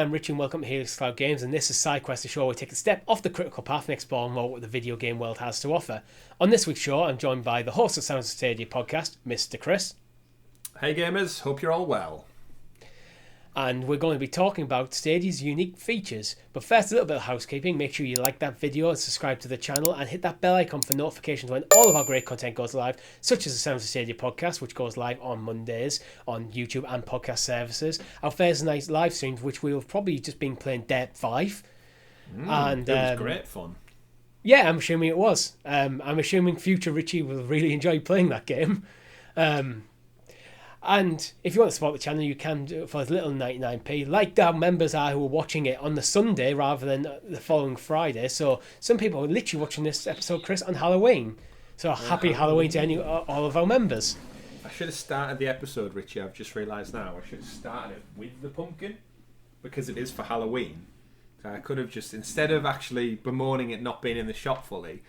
I'm Richie and welcome to Helix Cloud Games, and this is SideQuest, a show where we take a step off the critical path and explore more what the video game world has to offer. On this week's show, I'm joined by the host of Sounds of Stadia podcast, Mr. Chris. Hey gamers, hope you're all well. And we're going to be talking about Stadia's unique features. But first, a little bit of housekeeping. Make sure you like that video and subscribe to the channel and hit that bell icon for notifications when all of our great content goes live, such as the Sounds of Stadia podcast, which goes live on Mondays on YouTube and podcast services. Our Thursday night live streams, which we'll probably just been playing Dirt 5. And it was great fun. Yeah, I'm assuming it was. I'm assuming future Richie will really enjoy playing that game. And if you want to support the channel, you can do it for as little 99p, like our members are who are watching it on the Sunday rather than the following Friday. So some people are literally watching this episode, Chris, on Halloween. So happy Halloween to all of our members. I should have started the episode, Richie. I've just realised now. I should have started it with the pumpkin because it is for Halloween. So I could have just, instead of actually bemoaning it not being in the shop fully,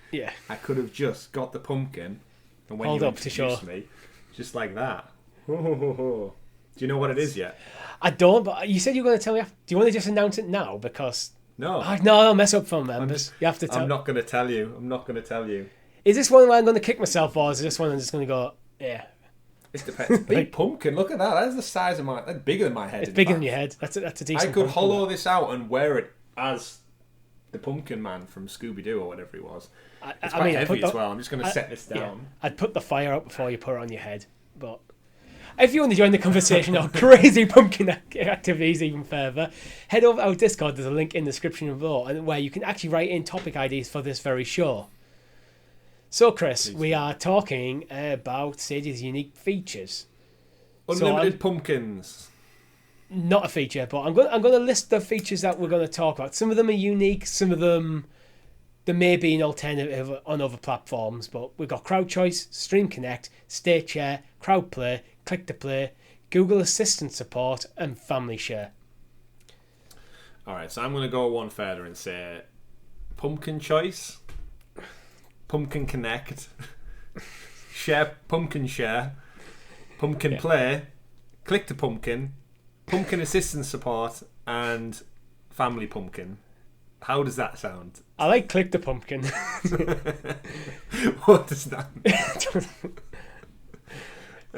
I could have just got the pumpkin and when you introduced me, just like that. Do you know what it is yet? I don't, but you said you were going to tell me. Do you want to just announce it now? Because no, I'll mess up for members. You have to tell. I'm not going to tell you. Is this one where I'm going to kick myself, or is this one I'm just going to go? Yeah. It depends. Big pumpkin. Look at that. That's the size of my. That's bigger than my head. It's bigger than your head. That's a decent. I could hollow this out and wear it as the Pumpkin Man from Scooby Doo or whatever he was. It's quite heavy as well. I'm just going to set this down. Yeah, I'd put the fire up before you put it on your head, but. If you want to join the conversation on crazy pumpkin activities even further, head over to our Discord. There's a link in the description below, and where you can actually write in topic ideas for this very show. So, Chris, we are talking about Stadia's unique features. Unlimited pumpkins. Not a feature, but I'm going to list the features that we're going to talk about. Some of them are unique. Some of them, there may be an alternative on other platforms, but we've got Crowd Choice, Stream Connect, State Share, Crowd Play, Click to Play, Google Assistant support, and Family Share. Alright, so I'm going to go one further and say Pumpkin Choice, Pumpkin Connect, Pumpkin Share, Pumpkin Play, Click to Pumpkin, Pumpkin Assistant support, and Family Pumpkin. How does that sound? I like Click to Pumpkin. What does that mean?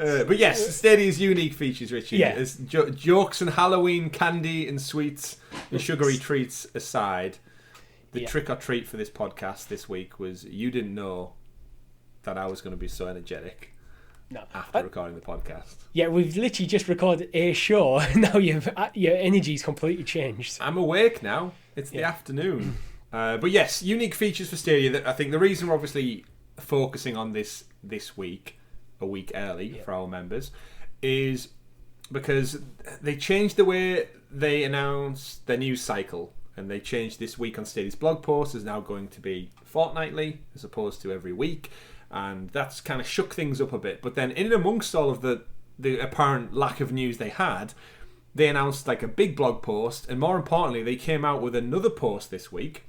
But yes, Stadia's unique features, Richie. Yeah. Jokes and Halloween candy and sweets and sugary treats aside, the trick or treat for this podcast this week was you didn't know that I was going to be so energetic after recording the podcast. Yeah, we've literally just recorded a show and now your energy's completely changed. I'm awake now. It's the afternoon. But yes, unique features for Stadia. I think the reason we're obviously focusing on this week, a week early for our members, is because they changed the way they announce their news cycle, and they changed this week on Stadia's blog post is now going to be fortnightly as opposed to every week, and that's kind of shook things up a bit. But then in amongst all of the apparent lack of news they had, they announced like a big blog post, and more importantly they came out with another post this week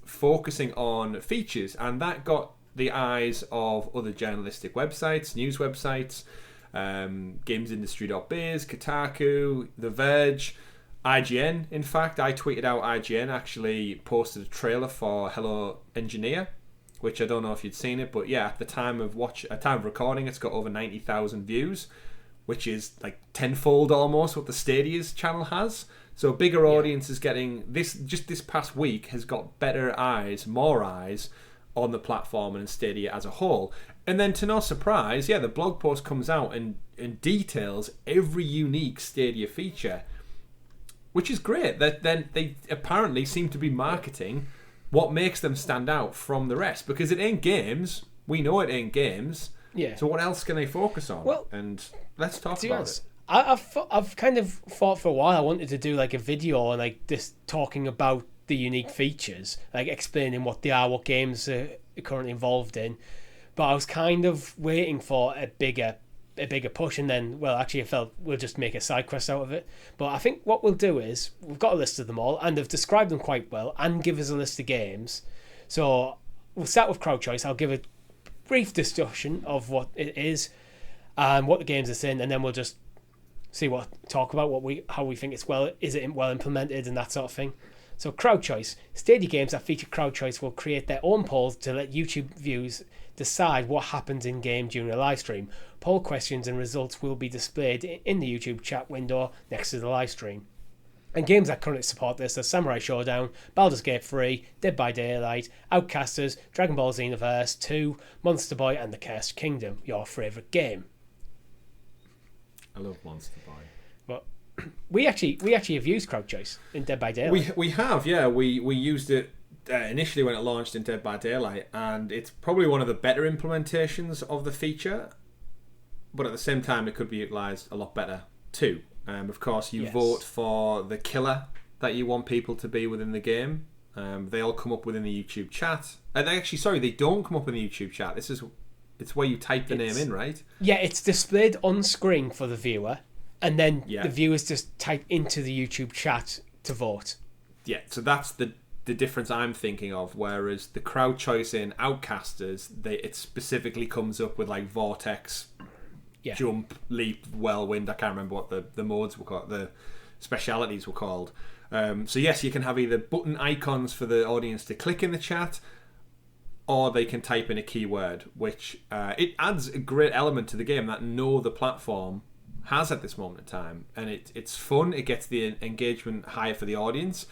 focusing on features, and that got the eyes of other journalistic websites, news websites, GamesIndustry.biz, Kotaku, The Verge, IGN. In fact, I tweeted out IGN actually posted a trailer for Hello Engineer, which I don't know if you'd seen it, but yeah, at the time of recording, it's got over 90,000 views, which is like tenfold almost what the Stadia's channel has. So a bigger audience is getting this. Just this past week has got better eyes, more eyes on the platform and Stadia as a whole. And then to no surprise, the blog post comes out and details every unique Stadia feature, which is great. That then they apparently seem to be marketing what makes them stand out from the rest, because it ain't games. We know it ain't games. Yeah. So what else can they focus on? Well, and let's talk about it. I've kind of thought for a while I wanted to do like a video and like this talking about the unique features, like explaining what they are, what games are currently involved in, but I was kind of waiting for a bigger push, and then I felt we'll just make a side quest out of it. But I think what we'll do is we've got a list of them all and they've described them quite well and give us a list of games. So we'll start with Crowd Choice. I'll give a brief discussion of what it is and what the games it's in, and then we'll just talk about how we think is it well implemented and that sort of thing. So crowd choice. Stadia games that feature crowd choice will create their own polls to let YouTube viewers decide what happens in game during a live stream. Poll questions and results will be displayed in the YouTube chat window next to the live stream. And games that currently support this are Samurai Showdown, Baldur's Gate 3, Dead by Daylight, Outcasters, Dragon Ball Xenoverse 2, Monster Boy and the Cursed Kingdom, your favourite game. I love Monster Boy. But we actually have used crowd choice in Dead by Daylight. We have, yeah. We used it initially when it launched in Dead by Daylight, and it's probably one of the better implementations of the feature. But at the same time, it could be utilised a lot better too. Of course, you vote for the killer that you want people to be within the game. They all come up within the YouTube chat. They don't come up in the YouTube chat. It's where you type the name in, right? Yeah, it's displayed on screen for the viewer, and then the viewers just type into the YouTube chat to vote. Yeah, so that's the difference I'm thinking of. Whereas the crowd choice in Outcasters, it specifically comes up with like Vortex, Jump, Leap, Whirlwind. I can't remember what the modes were called, the specialities were called. So yes, you can have either button icons for the audience to click in the chat, or they can type in a keyword, which it adds a great element to the game that no other platform has at this moment in time. And it's fun. It gets the engagement higher for the audience.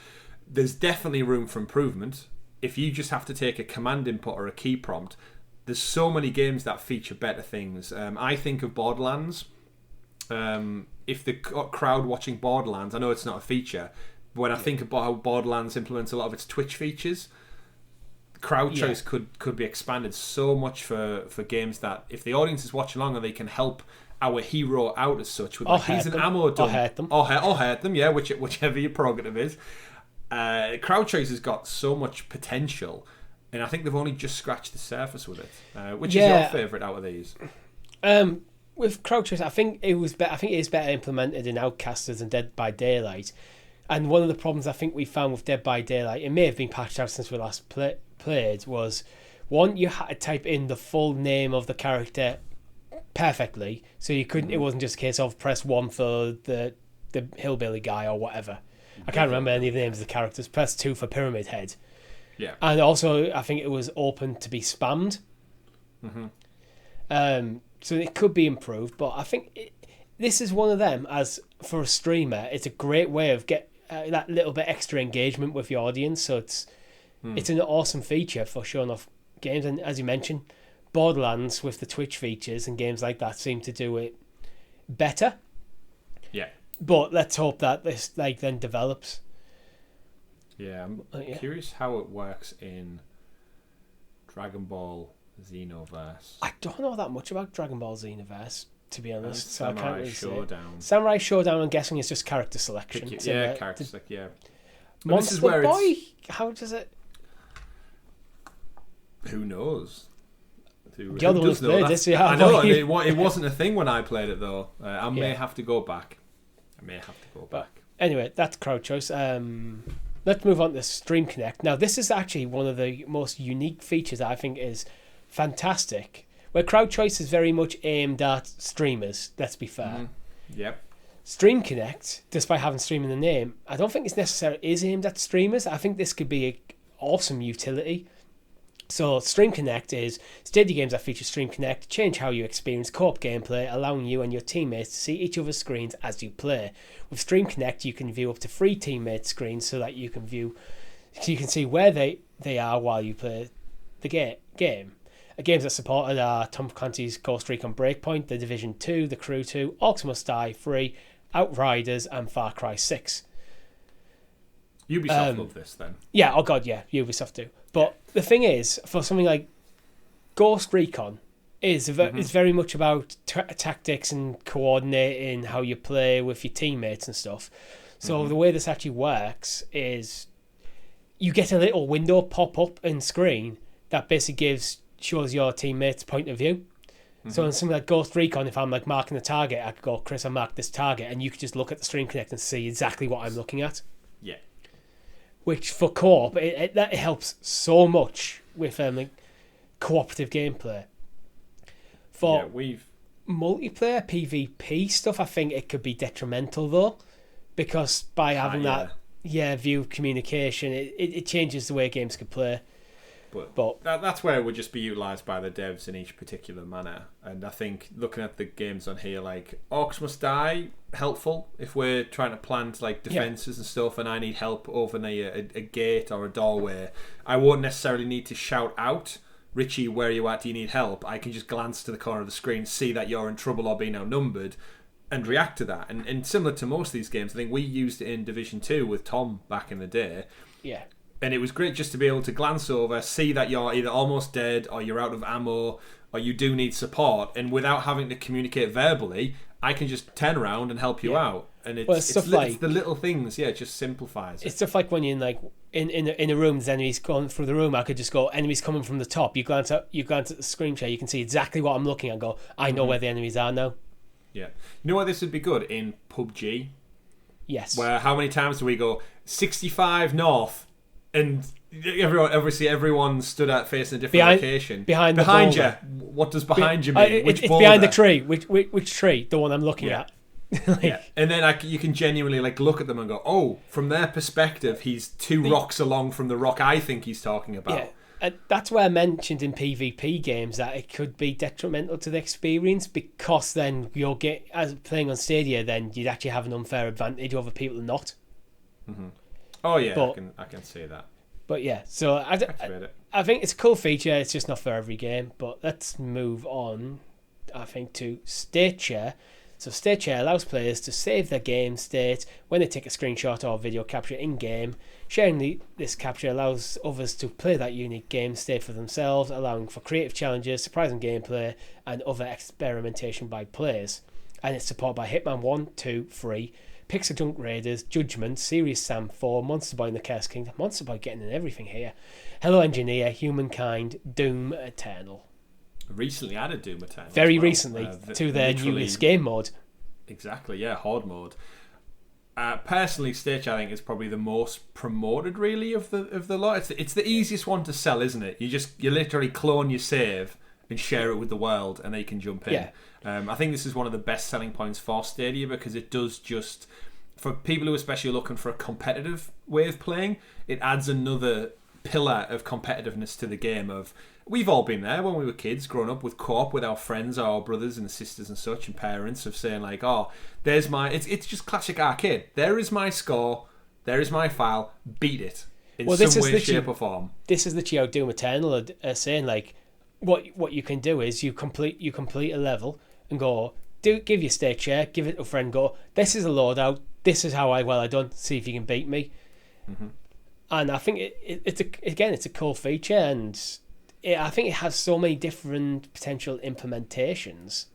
There's definitely room for improvement. If you just have to take a command input or a key prompt, there's so many games that feature better things. I think of Borderlands. If the crowd watching Borderlands, I know it's not a feature, but when I think about how Borderlands implements a lot of its Twitch features, crowd choice could be expanded so much for games that if the audience is watching along and they can help our hero out as such with he's an ammo dump, or hurt them, whichever your prerogative is. Crowd choice has got so much potential. And I think they've only just scratched the surface with it. Which is your favourite out of these? With crowd choice, I think it is better implemented in Outcasters and Dead by Daylight. And one of the problems I think we found with Dead by Daylight, it may have been patched out since we last played, was one, you had to type in the full name of the character perfectly, so you couldn't. It wasn't just a case of press 1 for the hillbilly guy or whatever. I can't remember any of the names of the characters. Press 2 for Pyramid Head. Yeah, and also I think it was open to be spammed. So it could be improved, but I think this is one of them. As for a streamer, it's a great way of get that little bit extra engagement with your audience. So it's an awesome feature for showing off games. And as you mentioned, Borderlands with the Twitch features and games like that seem to do it better. Yeah, but let's hope that this then develops. Yeah, I'm curious how it works in Dragon Ball Xenoverse. I don't know that much about Dragon Ball Xenoverse, to be honest. So Samurai I can't really Showdown. Samurai Showdown, I'm guessing, is just character selection. Character selection, yeah. Monster Boy? How does it... Who knows? Who does know that? This, I know, it wasn't a thing when I played it, though. I may have to go back. But anyway, that's crowd choice. Let's move on to Stream Connect. Now, this is actually one of the most unique features I think is fantastic, where crowd choice is very much aimed at streamers, let's be fair. Yep. Stream Connect, despite having stream in the name, I don't think it's necessarily aimed at streamers. I think this could be an awesome utility. So Stream Connect is Stadia games that feature Stream Connect change how you experience co-op gameplay, allowing you and your teammates to see each other's screens as you play. With Stream Connect, you can view up to 3 teammates' screens so that you can see where they are while you play the game. Games that supported are Tom Clancy's Ghost Recon Breakpoint, The Division 2, The Crew 2, Orcs Must Die 3, Outriders, and Far Cry 6. Ubisoft love this then. Yeah, oh god, yeah, Ubisoft do. But the thing is, for something like Ghost Recon, is very much about tactics and coordinating how you play with your teammates and stuff. So the way this actually works is you get a little window pop up in screen that basically shows your teammates' point of view. So in something like Ghost Recon, if I'm like marking a target, I could go, Chris, I marked this target, and you could just look at the Stream Connect and see exactly what I'm looking at. Yeah. Which for co-op, that helps so much with cooperative gameplay. multiplayer PvP stuff, I think it could be detrimental though, because by having that view of communication, it changes the way games could play. But that's where it would just be utilised by the devs in each particular manner. And I think looking at the games on here, like Orcs Must Die, helpful if we're trying to plant like defences and stuff, and I need help opening a gate or a doorway. I won't necessarily need to shout out, Richie, where are you at? Do you need help? I can just glance to the corner of the screen, see that you're in trouble or being outnumbered, and react to that. And similar to most of these games, I think we used it in Division 2 with Tom back in the day. Yeah. And it was great just to be able to glance over, see that you're either almost dead or you're out of ammo or you do need support. And without having to communicate verbally, I can just turn around and help you out. And it's the little things, it just simplifies it. It's stuff like when you're in a room, there's enemies going through the room. I could just go, enemies coming from the top. You glance at the screen share, you can see exactly what I'm looking at and go, I know where the enemies are now. Yeah. You know what this would be good? In PUBG. Yes. Where how many times do we go 65 north? And everyone stood out facing a different location. Behind you. What does behind you mean? It's behind the tree. Which tree? The one I'm looking at. And then you can genuinely look at them and go, oh, from their perspective, he's two rocks along from the rock I think he's talking about. Yeah. And that's why I mentioned in PvP games that it could be detrimental to the experience, because then you'll get, as playing on Stadia, then you'd actually have an unfair advantage over people not. Mm-hmm. Oh yeah, but, I can see that. But yeah, so I think it's a cool feature. It's just not for every game. But let's move on, I think, to State Share. So State Share allows players to save their game state when they take a screenshot or video capture in-game. Sharing this capture allows others to play that unique game state for themselves, allowing for creative challenges, surprising gameplay, and other experimentation by players. And it's supported by Hitman 1, 2, 3, Pixel Junk Raiders, Judgment, Serious Sam 4, Monster Boy in the Chaos Kingdom. Monster Boy getting in everything here. Hello Engineer, Humankind, Doom Eternal. Recently added Doom Eternal. Very recently to their newest game mode. Exactly, yeah, Horde mode. Personally, Stage I think is probably the most promoted really of the lot. It's the easiest one to sell, isn't it? You literally clone your save and share it with the world, and they can jump in. Yeah. I think this is one of the best selling points for Stadia, because it does just, for people who are especially looking for a competitive way of playing, it adds another pillar of competitiveness to the game. We've all been there when we were kids, growing up with co-op with our friends, our brothers and sisters and such, and parents, of saying there's my, it's just classic arcade. There is my score, there is my file, beat it in some way, shape or form. This is literally how Doom Eternal are saying, what you can do is you complete a level and go, give your state share, give it to a friend, go, this is a loadout, this is how I done, see if you can beat me. Mm-hmm. And I think it's a cool feature, and I think it has so many different potential implementations.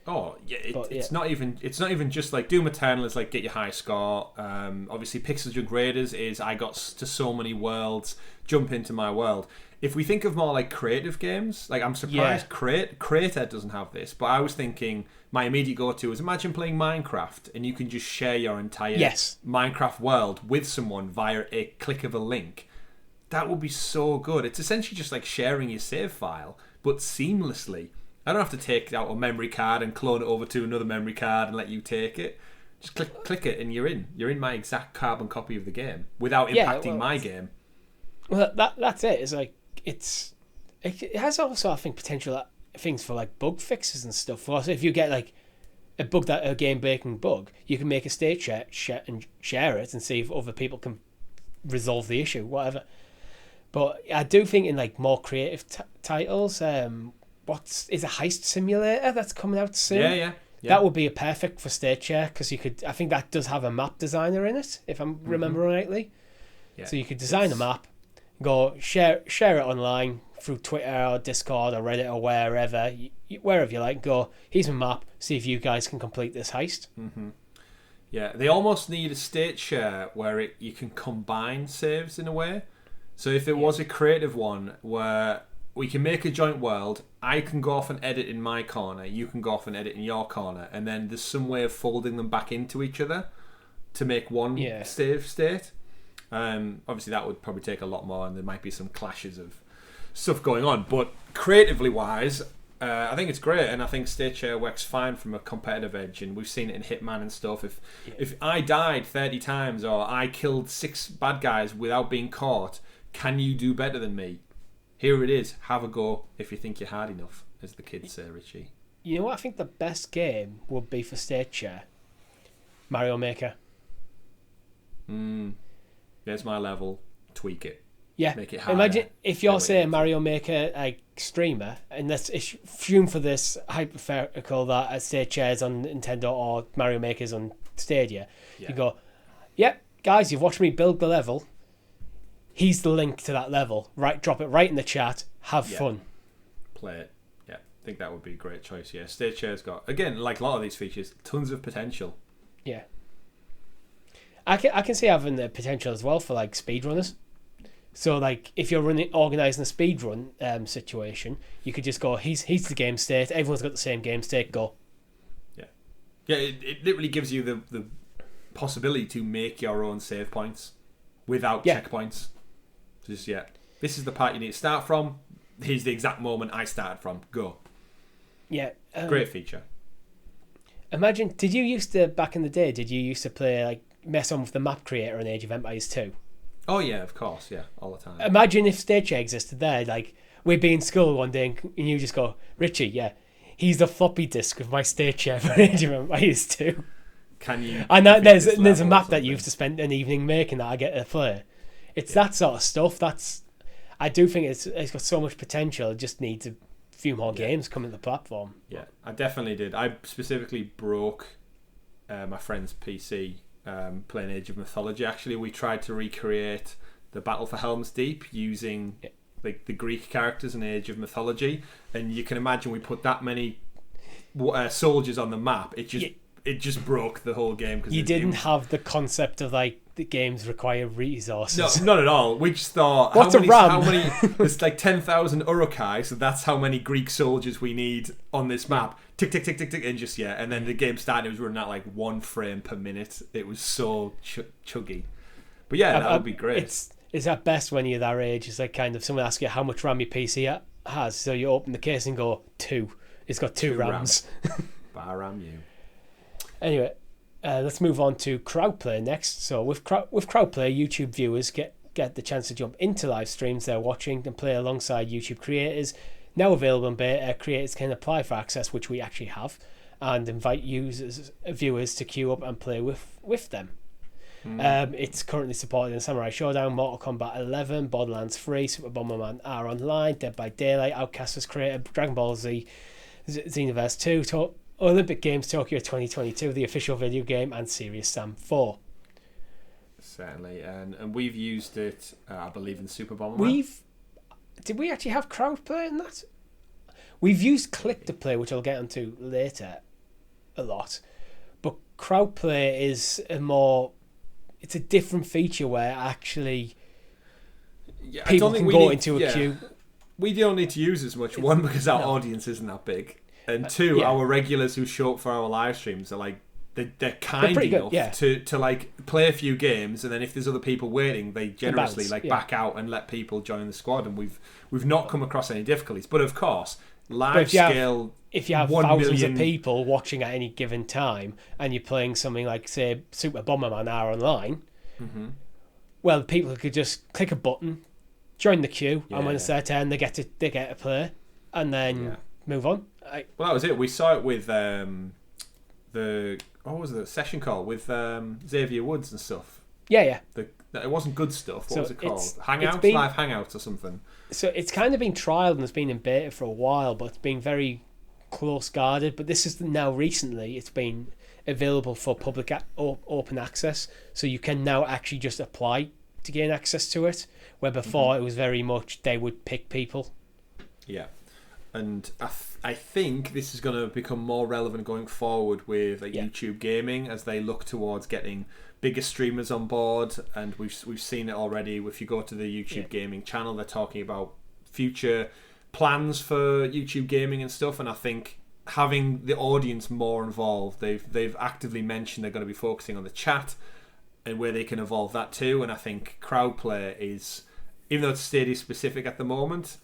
Oh yeah, it's not even just like Doom Eternal is like get your high score. Obviously, Pixel Junk Raiders is I got to so many worlds, jump into my world. If we think of more like creative games, like I'm surprised Creator doesn't have this, but I was thinking my immediate go-to is imagine playing Minecraft and you can just share your entire Minecraft world with someone via a click of a link. That would be so good. It's essentially just like sharing your save file, but seamlessly. I don't have to take out a memory card and clone it over to another memory card and let you take it. Just click it and you're in. You're in my exact carbon copy of the game without impacting my game. Well, that's it. It's like it has also, I think, potential things for like bug fixes and stuff. Also, if you get like a game breaking bug, you can make a state share it and see if other people can resolve the issue, whatever. But I do think in like more creative titles, what is a heist simulator that's coming out soon? Yeah. That would be a perfect for state share, because you could. I think that does have a map designer in it, if I'm remembering rightly. Yeah. So you could design a map, go share it online through Twitter or Discord or Reddit or wherever you like. Go, here's my map. See if you guys can complete this heist. Mm-hmm. Yeah, they almost need a state share where you can combine saves in a way. So if there was a creative one where we can make a joint world, I can go off and edit in my corner, you can go off and edit in your corner, and then there's some way of folding them back into each other to make one save state. Obviously that would probably take a lot more, and there might be some clashes of stuff going on. But creatively wise, I think it's great, and I think stage share works fine from a competitive edge, and we've seen it in Hitman and stuff. If I died 30 times or I killed 6 bad guys without being caught, can you do better than me? Here it is. Have a go if you think you're hard enough, as the kids say, Richie. You know what? I think the best game would be for stage share. Mario Maker. There's my level. Tweak it. Yeah. Make it harder. Imagine if you're, say, a Mario Maker streamer, and let's assume for this hypothetical that stage shares on Nintendo or Mario Maker's on Stadia. Yeah. You go, yep, guys, you've watched me build the level. Here's the link to that level. Right, drop it right in the chat. Have fun. Play it. Yeah, I think that would be a great choice. Yeah, stage share's got, again, like a lot of these features, tons of potential. Yeah. I can see having the potential as well for like speedrunners. So like if you're organising a speedrun situation, you could just go, here's the game state, everyone's got the same game state, go. Yeah. Yeah, it literally gives you the possibility to make your own save points without checkpoints. Just this is the part you need to start from. Here's the exact moment I started from. Go. Yeah. Great feature. Imagine, back in the day, did you used to play like mess on with the map creator in Age of Empires 2? Oh yeah, of course, yeah, all the time. Imagine if stage share existed there, like we'd be in school one day and you just go, Richie, he's the floppy disk of my stage share for Age of Empires 2. Can you? And there's a map that you have to spend an evening making that I get to play. It's that sort of stuff. I do think it's got so much potential. It just needs a few more games coming to the platform. Yeah, I definitely did. I specifically broke my friend's PC playing Age of Mythology. Actually, we tried to recreate the Battle for Helm's Deep using like the Greek characters in Age of Mythology, and you can imagine we put that many soldiers on the map. It just broke the whole game because you didn't have the concept of like the games require resources. No, not at all. We just thought, what's a RAM? How many? There's like 10,000 Urukai, so that's how many Greek soldiers we need on this map. Tick, tick, tick, tick, tick, and just and then the game started. It was running at like 1 frame per minute. It was so chuggy. But that would be great. It's at best when you're that age. It's like kind of someone asks you how much RAM your PC has, so you open the case and go 2. It's got 2 RAMs. Bar RAM you. Anyway, let's move on to crowdplay next. So with crowdplay, YouTube viewers get the chance to jump into live streams they're watching and play alongside YouTube creators. Now available in beta, creators can apply for access, which we actually have, and invite viewers to queue up and play with them. It's currently supported in Samurai Showdown, Mortal Kombat 11, Borderlands 3, Super Bomberman R Online, Dead by Daylight, Outcast was created, Dragon Ball Z, Xenoverse 2, Olympic Games Tokyo 2022, the official video game, and Serious Sam 4. Certainly, and we've used it, I believe, in Super Bomberman. Did we actually have crowdplay in that? We've used click to play, which I'll get onto later, a lot. But crowdplay is it's a different feature where actually people can go into a queue. We don't need to use as much. One, because our audience isn't that big. And two, our regulars who show up for our live streams are like, they're kind enough to like play a few games, and then if there's other people waiting, they generously back out and let people join the squad, and we've not come across any difficulties. But of course, if you have thousands of people watching at any given time, and you're playing something like, say, Super Bomberman R Online, well, people could just click a button, join the queue, and when it's their turn, they get to play, and then move on. Well, that was it. We saw it with what was the session call with Xavier Woods and stuff. Yeah. It wasn't good stuff. What was it called? Live Hangouts or something. So it's kind of been trialed and it's been in beta for a while, but it's been very close guarded. But this is now recently it's been available for public open access, so you can now actually just apply to gain access to it. Where before it was very much they would pick people. Yeah. And I think this is going to become more relevant going forward with YouTube gaming as they look towards getting bigger streamers on board. And we've seen it already. If you go to the YouTube gaming channel, they're talking about future plans for YouTube gaming and stuff. And I think having the audience more involved, they've actively mentioned they're going to be focusing on the chat and where they can evolve that too. And I think crowdplay is, even though it's Stadia specific at the moment,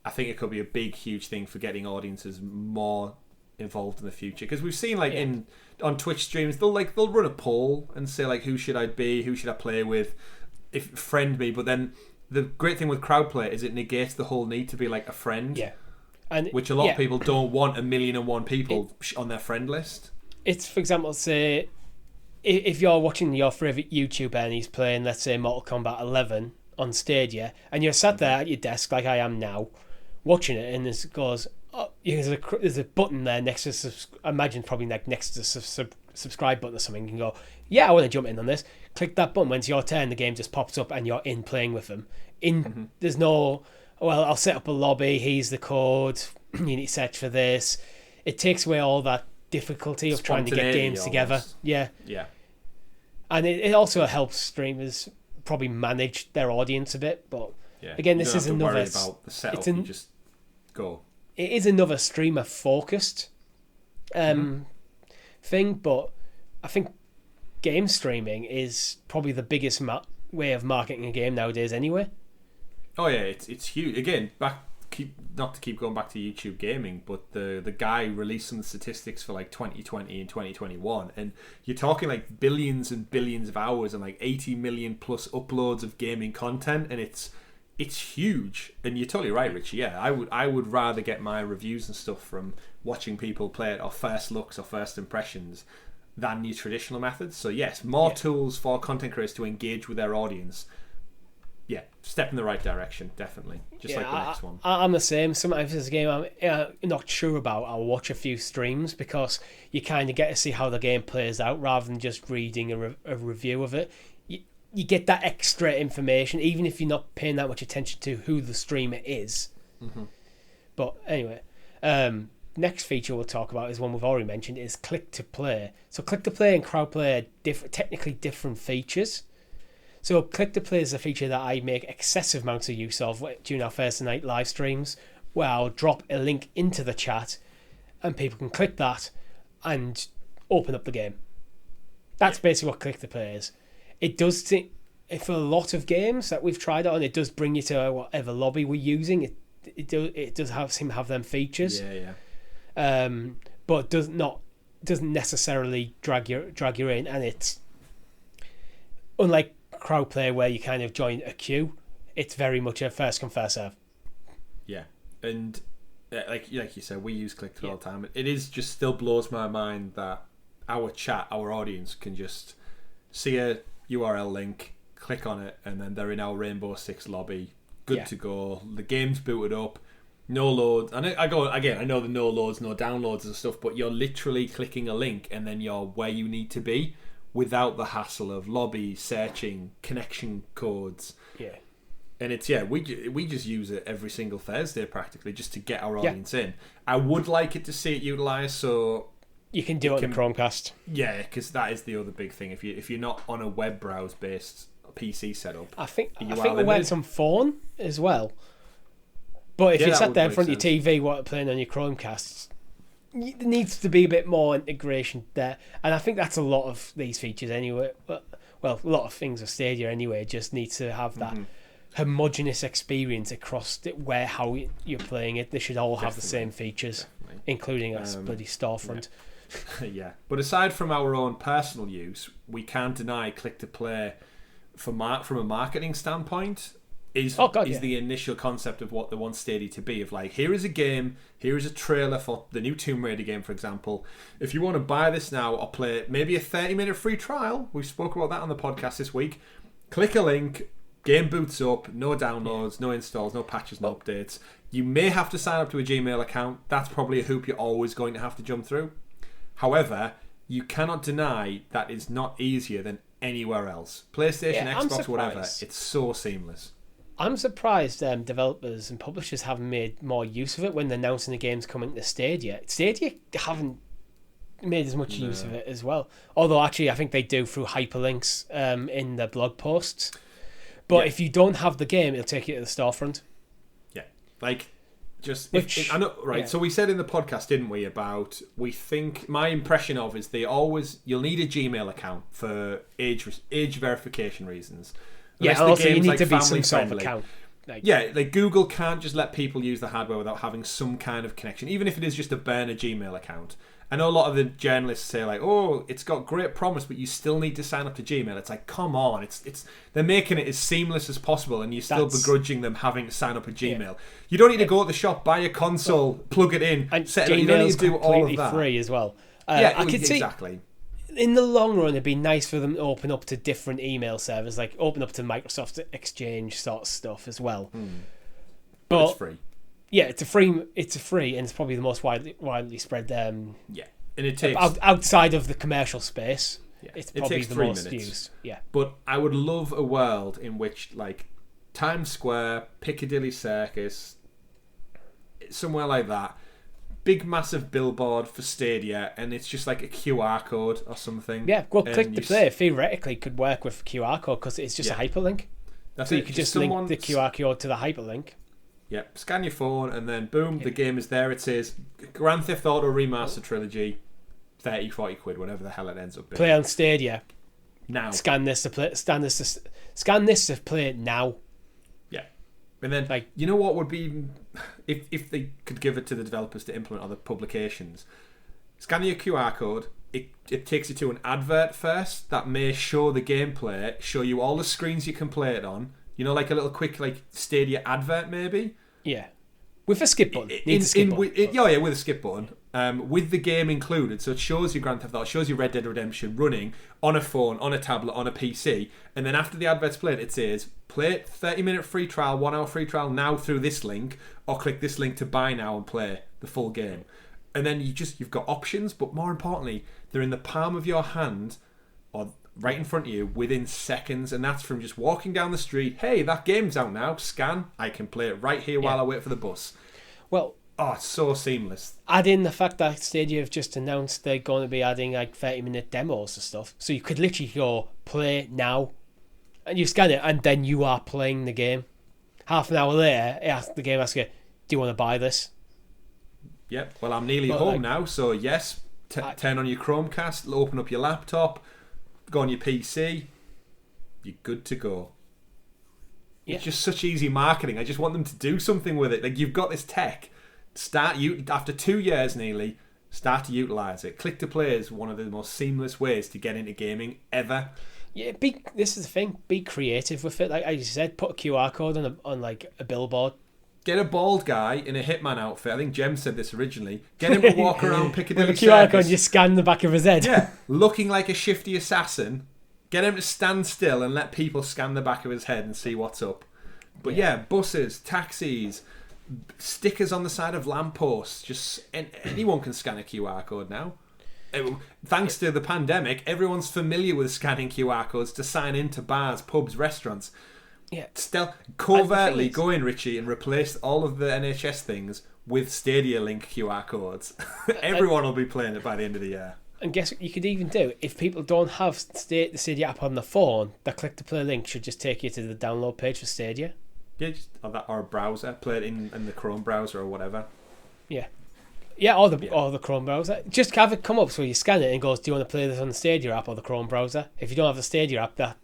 I think it could be a big, huge thing for getting audiences more involved in the future, because we've seen on Twitch streams they'll run a poll and say like, who should I be, who should I play with, if friend me, but then the great thing with crowd play is it negates the whole need to be like a friend, and which a lot of people don't want 1,000,001 people on their friend list. It's, for example, say if you're watching your favourite YouTuber and he's playing, let's say, Mortal Kombat 11 on Stadia, and you're sat there at your desk like I am now watching it, and it goes, there's a button there next to, I imagine probably like next to the subscribe button or something. You can go, I want to jump in on this. Click that button. When it's your turn, the game just pops up and you're in playing with them. There's no, I'll set up a lobby, here's the code, you need to search for this. It takes away all that difficulty of trying to get games almost together. Yeah. And it also helps streamers probably manage their audience a bit. But again, this is another. Worry about the setup. You just go. It is another streamer focused thing, but I think game streaming is probably the biggest way of marketing a game nowadays. Anyway. Oh yeah, it's huge. Again, not to keep going back to YouTube gaming, but the guy released some statistics for like 2020 and 2021, and you're talking like billions and billions of hours and like 80 million plus uploads of gaming content, and it's huge. And you're totally right, Richie. Yeah, I would rather get my reviews and stuff from watching people play it, or first looks or first impressions, than your traditional methods. So yes, more tools for content creators to engage with their audience. Yeah, step in the right direction, definitely. Just like the next one. I'm the same. Sometimes there's a game I'm not sure about, I'll watch a few streams, because you kind of get to see how the game plays out rather than just reading a review of it. You get that extra information, even if you're not paying that much attention to who the streamer is. But anyway, next feature we'll talk about is one we've already mentioned, is click to play. So click to play and crowd play are technically different features. So click to play is a feature that I make excessive amounts of use of during our Thursday night live streams, where I'll drop a link into the chat and people can click that and open up the game. That's basically what click to play is. It does for a lot of games that we've tried on, it does bring you to whatever lobby we're using. It does seem to have them features. But doesn't necessarily drag you in, and it's unlike crowd play where you kind of join a queue. It's very much a first come first serve. Yeah, and like you said, we use click to all the time. It is just still blows my mind that our audience can just see a URL link, click on it, and then they're in our Rainbow Six lobby, good to go. The game's booted up, no loads. And I know the no loads, no downloads and stuff, but you're literally clicking a link and then you're where you need to be, without the hassle of lobby searching, connection codes. Yeah. And it's we just use it every single Thursday practically, just to get our audience in. I would like it to see it utilised so you can do it on Chromecast. Yeah, because that is the other big thing. If you're not on a web browse based PC setup, I think it works on phone as well. But if you sat there in front of your TV playing on your Chromecasts, there needs to be a bit more integration there, and I think that's a lot of these features anyway. Well, a lot of things of Stadia anyway just need to have that homogeneous experience across how you're playing it. They should all have the same features, including a bloody storefront. Yeah, but aside from our own personal use, we can't deny click to play from a marketing standpoint. Is the initial concept of what they want Stadia to be, of like, here is a game, here is a trailer for the new Tomb Raider game, for example. If you want to buy this now or play maybe a 30-minute free trial, we spoke about that on the podcast this week, click a link, game boots up, no downloads, no installs, no patches, no updates. You may have to sign up to a Gmail account. That's probably a hoop you're always going to have to jump through. However, you cannot deny that is not easier than anywhere else. PlayStation, Xbox, whatever, it's so seamless. I'm surprised developers and publishers haven't made more use of it when they're announcing the games coming to Stadia. Stadia haven't made as much use of it as well. Although, actually, I think they do through hyperlinks in the blog posts. But if you don't have the game, it'll take you to the storefront. Yeah. Like, I know, right? Yeah. So we said in the podcast, didn't we, about my impression of is you'll need a Gmail account for age verification reasons. Unless also you need to be some sort of account. Like Google can't just let people use the hardware without having some kind of connection, even if it is just a burner Gmail account. I know a lot of the journalists say like, "Oh, it's got great promise, but you still need to sign up to Gmail." It's like, come on, it's they're making it as seamless as possible, and you're still begrudging them having to sign up a Gmail. Yeah. You don't need to go to the shop, buy a console, plug it in, and set it up. You don't need to do all of that. Free as well. I could exactly. See, in the long run, it'd be nice for them to open up to different email servers, like open up to Microsoft Exchange sort of stuff as well. But it's free. Yeah, it's a free, and it's probably the most widely spread. And it takes outside of the commercial space. Yeah. It's probably takes the 3 most minutes. used. Yeah, but I would love a world in which like Times Square, Piccadilly Circus, somewhere like that, big massive billboard for Stadia, and it's just like a QR code or something. Yeah, well, click to play theoretically could work with QR code because it's just a hyperlink. So you could just link the QR code to the hyperlink. Yep, scan your phone and then boom, the game is there. It says Grand Theft Auto Remaster Trilogy, 30, 40 quid, whatever the hell it ends up being. Play on Stadia. Now. Scan this to play it now. Yeah. And then, you know what would be, if they could give it to the developers to implement other publications, scan your QR code, it takes you to an advert first that may show the gameplay, show you all the screens you can play it on. You know, like a little quick Stadia advert maybe? Yeah. With a skip button. With a skip button. With the game included. So it shows you Grand Theft Auto, it shows you Red Dead Redemption running on a phone, on a tablet, on a PC. And then after the advert's played, it says, play 30-minute free trial, 1 hour free trial now through this link, or click this link to buy now and play the full game. And then you've got options, but more importantly, they're in the palm of your hand, or right in front of you within seconds, and that's from just walking down the street. Hey, that game's out now. Scan. I can play it right here while I wait for the bus. Well, it's so seamless. Add in the fact that Stadia have just announced they're going to be adding 30-minute demos and stuff, so you could literally go play now, and you scan it, and then you are playing the game. Half an hour later, the game asks you, "Do you want to buy this?" Yep. Well, I'm nearly home now, so yes. Turn on your Chromecast, open up your laptop. Go on your PC, you're good to go. Yeah. It's just such easy marketing. I just want them to do something with it. Like, you've got this tech. After 2 years nearly, start to utilise it. Click to play is one of the most seamless ways to get into gaming ever. Yeah, this is the thing. Be creative with it. Like I said, put a QR code on a billboard. Get a bald guy in a Hitman outfit. I think Jem said this originally. Get him to walk around Piccadilly With a QR Circus. code, you scan the back of his head. Yeah, looking like a shifty assassin. Get him to stand still and let people scan the back of his head and see what's up. But buses, taxis, stickers on the side of lampposts. Anyone can scan a QR code now. Thanks to the pandemic, everyone's familiar with scanning QR codes to sign into bars, pubs, restaurants. Yeah. Covertly go in, Richie, and replace all of the NHS things with Stadia Link QR codes. Everyone will be playing it by the end of the year. And guess what you could even do? If people don't have the Stadia app on the phone, the click to play link should just take you to the download page for Stadia. Yeah, or a browser. Play it in the Chrome browser or whatever. Yeah. Yeah, or the Chrome browser. Just have it come up so you scan it and it goes, "Do you want to play this on the Stadia app or the Chrome browser?" If you don't have the Stadia app,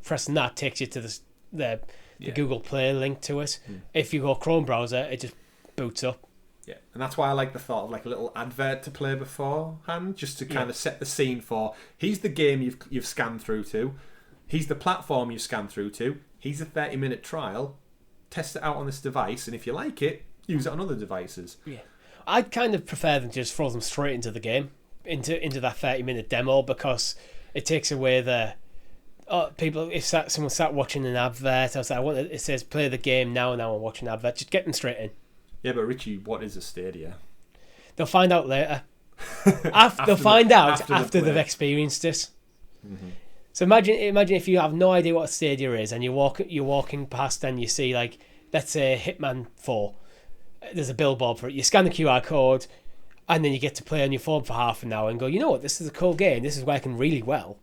pressing that takes you to the Google Play link to it. If you go Chrome browser, it just boots up. Yeah, and that's why I like the thought of a little advert to play beforehand, just to kind of set the scene for, here's the game you've scanned through to, here's the platform you scanned through to, here's a 30-minute trial, test it out on this device, and if you like it, use it on other devices. Yeah, I'd kind of prefer them to just throw them straight into the game, into that 30-minute demo, because it takes away the people. If someone sat watching an advert, it says play the game now and I'm watching an advert, just get them straight in. Yeah, but Richie, what is a Stadia? They'll find out later. They'll find out after they've experienced it. Mm-hmm. So imagine if you have no idea what a Stadia is, and you're walking past and you see, let's say Hitman 4. There's a billboard for it. You scan the QR code, and then you get to play on your phone for half an hour and go, you know what, this is a cool game. This is working really well.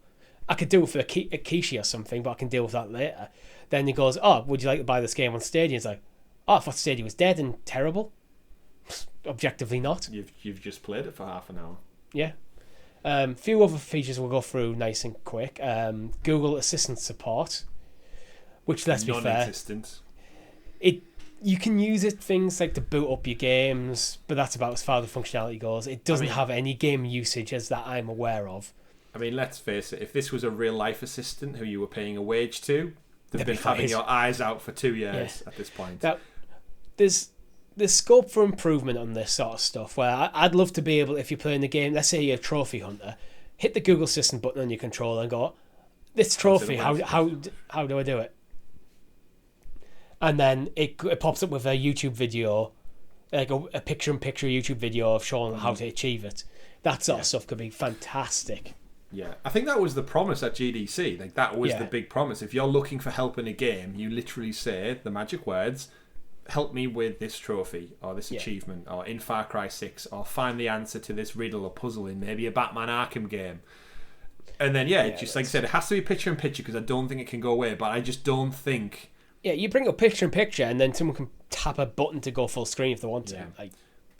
I could do it for a Kishi or something, but I can deal with that later. Then he goes, "Oh, would you like to buy this game on Stadia?" It's like, "Oh, I thought Stadia was dead and terrible." Objectively not. You've just played it for half an hour. Yeah. Few other features we'll go through nice and quick. Google Assistant support, which, let's be fair, non-existent. You can use it things like to boot up your games, but that's about as far as the functionality goes. It doesn't have any game usage as that I'm aware of. I mean, let's face it, if this was a real life assistant who you were paying a wage to, they've been having your eyes out for 2 years at this point. Now, there's scope for improvement on this sort of stuff, where I'd love to be able, if you're playing the game, let's say you're a trophy hunter, hit the Google Assistant button on your controller and go, this trophy, how do I do it? And then it pops up with a YouTube video, like a picture-in-picture YouTube video of showing how to achieve it. That sort of stuff could be fantastic. Yeah, I think that was the promise at GDC. Like, that was the big promise. If you're looking for help in a game, you literally say the magic words, help me with this trophy or this achievement, or in Far Cry 6, or find the answer to this riddle or puzzle in maybe a Batman Arkham game. And then, just like I said, it has to be picture-in-picture because I don't think it can go away, but I just don't think... Yeah, you bring up picture-in-picture and then someone can tap a button to go full screen if they want to. Yeah.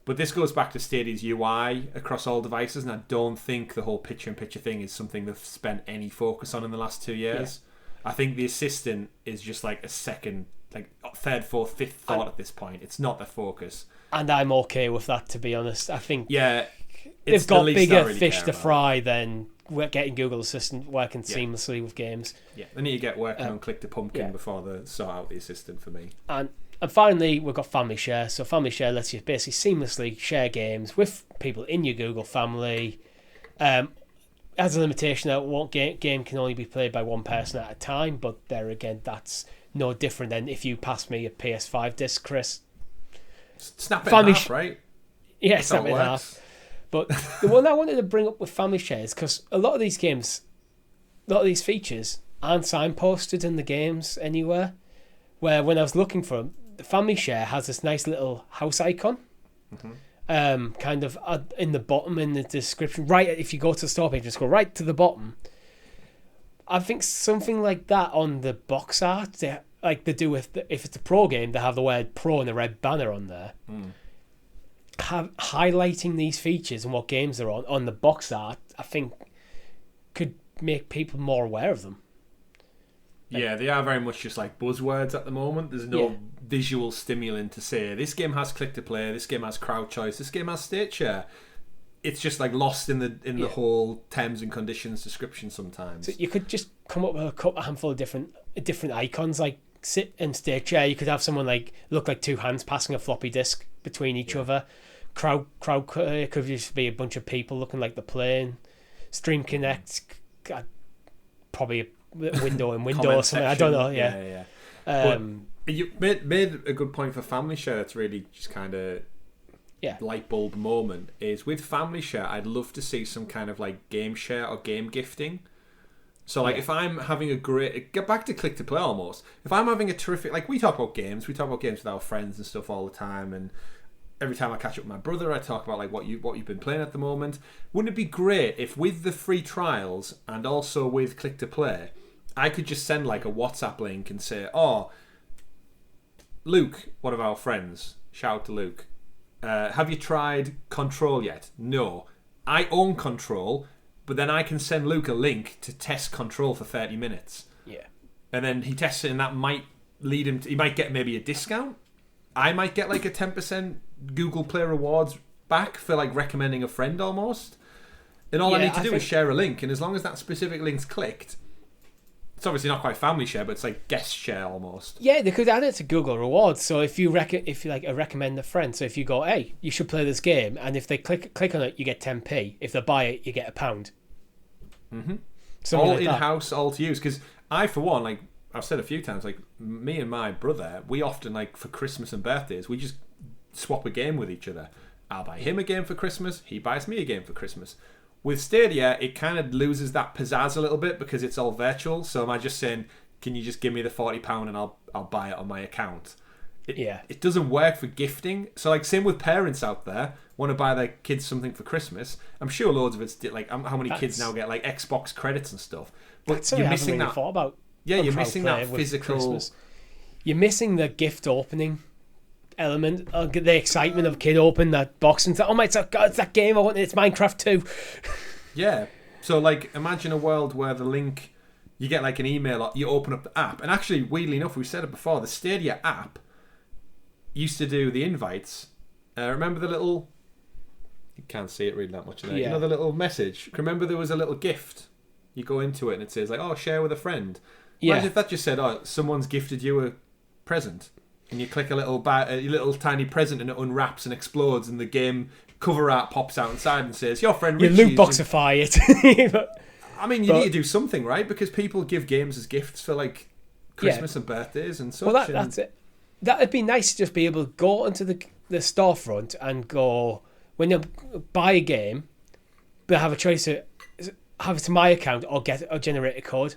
But this goes back to Stadia's UI across all devices, and I don't think the whole picture-in-picture thing is something they've spent any focus on in the last 2 years. Yeah. I think the assistant is just like a second, like third, fourth, fifth thought at this point. It's not the focus. And I'm okay with that, to be honest. I think they've got bigger fish to fry than getting Google Assistant working seamlessly with games. Yeah, they need to get working on Click to Pumpkin before they sort out the assistant for me. And finally, we've got Family Share. So Family Share lets you basically seamlessly share games with people in your Google family. Has a limitation that one game can only be played by one person at a time, but there again, that's no different than if you pass me a PS5 disc, Chris. Snap it in half, right? Yeah, snap it in half. But the one I wanted to bring up with Family Share is because a lot of these games, a lot of these features aren't signposted in the games anywhere. Where when I was looking for them, the Family Share has this nice little house icon, kind of in the bottom in the description. Right, if you go to the store page, just go right to the bottom. I think something like that on the box art, like they do with if it's a pro game, they have the word pro and a red banner on there. Highlighting these features and what games they're on the box art, I think could make people more aware of them. Yeah, they are very much just like buzzwords at the moment. There's no visual stimulant to say this game has click to play, this game has crowd choice, this game has state share. It's just like lost in the whole terms and conditions description sometimes. So you could just come up with a handful of different icons, like sit and state share. You could have someone like look like two hands passing a floppy disk between each other. Crowd could just be a bunch of people looking like they're playing. Stream Connect, probably a window in window or something. Section. I don't know. Yeah. But you made a good point for Family Share. It's really just kind of light bulb moment. Is with Family Share, I'd love to see some kind of like game share or game gifting. So like if I'm having get back to click to play almost. If I'm having a terrific, like we talk about games with our friends and stuff all the time, and every time I catch up with my brother, I talk about like what you've been playing at the moment. Wouldn't it be great if with the free trials and also with click to play, I could just send like a WhatsApp link and say, "Oh, Luke, one of our friends, shout out to Luke. Have you tried Control yet? No. I own Control, but then I can send Luke a link to test Control for 30 minutes. Yeah. And then he tests it, and that might lead him to, he might get maybe a discount. I might get like a 10% Google Play rewards back for like recommending a friend almost. And all I need to do is share a link, and as long as that specific link's clicked, it's obviously not quite Family Share, but it's like guest share almost. Yeah, they could add it to Google Rewards. So if you recommend a friend, so if you go, hey, you should play this game, and if they click on it, you get 10p. If they buy it, you get £1. All like in-house, all to use. Because I, for one, like I've said a few times, like me and my brother, we often like for Christmas and birthdays, we just swap a game with each other. I'll buy him a game for Christmas. He buys me a game for Christmas. With Stadia, it kind of loses that pizzazz a little bit because it's all virtual. So am I just saying, can you just give me the £40 and I'll buy it on my account? It doesn't work for gifting. So like same with parents out there want to buy their kids something for Christmas. I'm sure loads of it's like how many kids now get like Xbox credits and stuff. But you're missing that. Thought about you're missing that physical. You're missing the gift opening element, the excitement of kid open that box and say, oh my god, it's that game I want, it's Minecraft 2. Yeah, so like imagine a world where the link, you get like an email or you open up the app, and actually weirdly enough, we said it before, the Stadia app used to do the invites. Remember the little... You can't see it really that much in there. Yeah. You know the little message? Remember there was a little gift? You go into it and it says, like, oh, share with a friend. Yeah. Imagine if that just said, oh, someone's gifted you a present. And you click a little tiny present and it unwraps and explodes and the game cover art pops out inside and says, your friend You Richie... loot boxify it. I mean, you need to do something, right? Because people give games as gifts for, like, Christmas and birthdays and such. Well, that's it. That'd be nice to just be able to go onto the storefront and go, when you buy a game, but have a choice to have it to my account or generate a code.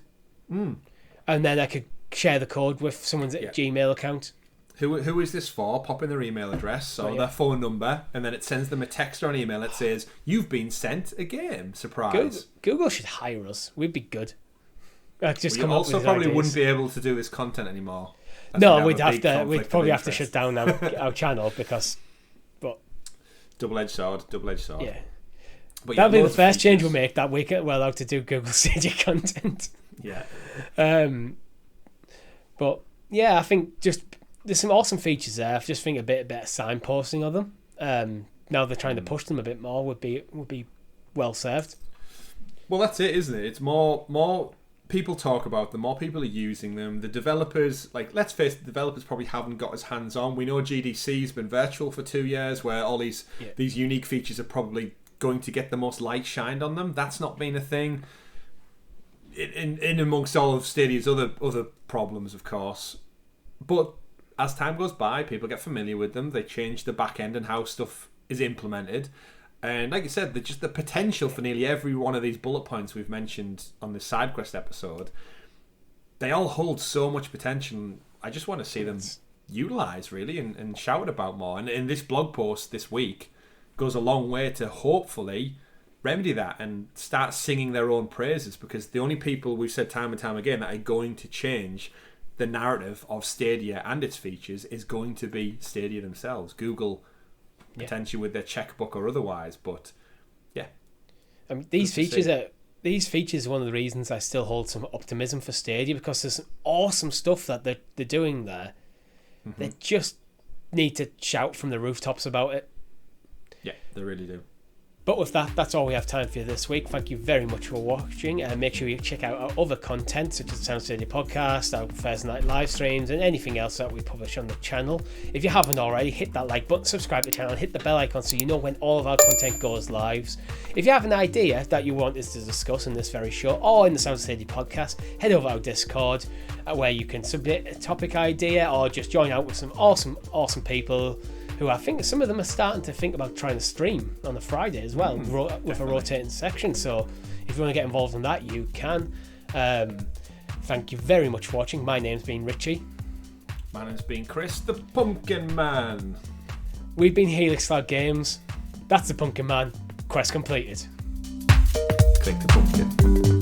And then I could share the code with someone's Gmail account. Who is this for? Pop in their email address or their phone number, and then it sends them a text or an email that says, you've been sent a game. Surprise. Google should hire us. We'd be good. Just come also probably ideas. Wouldn't be able to do this content anymore. We'd probably have to shut down our channel because... But Double-edged sword. Yeah. But that'll be the first change we'll make that week. We're allowed to do Google Stadia content. Yeah. But yeah, I think just... There's some awesome features there. I just think a bit better signposting of them. Now they're trying to push them a bit more would be well served. Well, that's it, isn't it? It's more people talk about them, more people are using them. The developers, like, let's face it, the developers probably haven't got as hands-on. We know GDC's been virtual for 2 years, where all these unique features are probably going to get the most light shined on them. That's not been a thing. In amongst all of Stadia's other problems, of course. But as time goes by, people get familiar with them. They change the back end and how stuff is implemented. And like I said, just the potential for nearly every one of these bullet points we've mentioned on this SideQuest episode, they all hold so much potential. I just want to see them utilised, really, and shouted about more. And in this blog post this week goes a long way to hopefully remedy that and start singing their own praises, because the only people we've said time and time again that are going to change the narrative of Stadia and its features is going to be Stadia themselves. Google, potentially with their checkbook or otherwise, but yeah. I mean, these features are one of the reasons I still hold some optimism for Stadia, because there's some awesome stuff that they're doing there. They just need to shout from the rooftops about it. Yeah, they really do. But with that, that's all we have time for this week. Thank you very much for watching, and make sure you check out our other content, such as the Sound Stadia podcast, our Thursday night live streams, and anything else that we publish on the channel. If you haven't already, hit that like button, subscribe to the channel, hit the bell icon so you know when all of our content goes live. If you have an idea that you want us to discuss in this very show or in the Sound Stadia podcast, head over to our Discord, where you can submit a topic idea or just join out with some awesome people who I think some of them are starting to think about trying to stream on a Friday as well, with a rotating section. So if you want to get involved in that, you can. Thank you very much for watching. My name's been Richie. My name's been Chris, the Pumpkin Man. We've been Helix Cloud Games. That's the Pumpkin Man. Quest completed. Click the pumpkin.